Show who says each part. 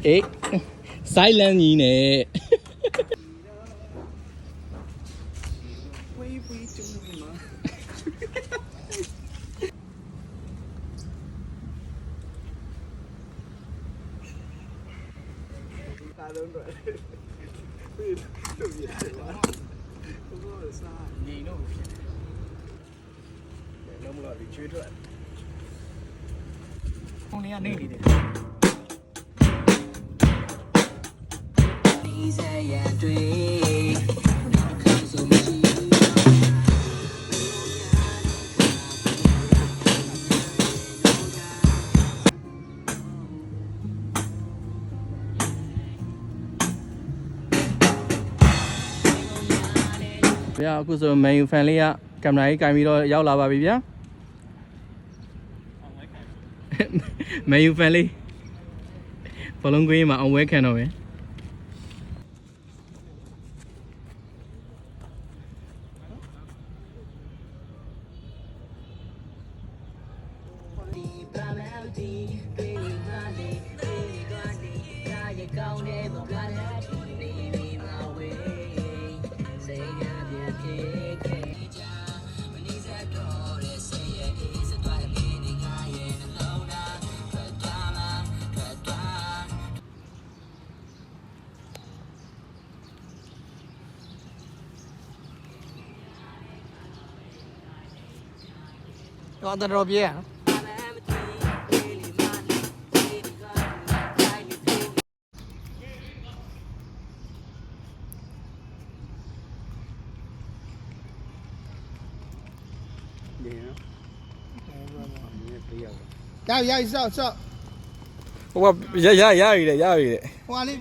Speaker 1: အေး silent ကြီးနဲ့
Speaker 2: ဝေးဝေးကျုံနေမှာကားလုံးတော့ပြေးလို့ရတယ်ဘာလို့စားနေတော့ဖြစ်တယ်လုံးမလို့ချွေးထွက်ဟိုနေကနေနေတယ်ဒီစရတွေ့
Speaker 1: ဗျာအခုဆို menu fan လေးကကင်မရာကြီးကင်ပြီးတော့ရောက်လာပါပြီဗျာ menu fan လေးဘလုံးကွင်းမှာအောင်ဝဲခံတော့မယ်
Speaker 2: တော့တော်ပြေးရနော်ဒီနော်ရစောက်စောက်
Speaker 1: ဟိုကရရရရရရ
Speaker 2: ဟိုကလေး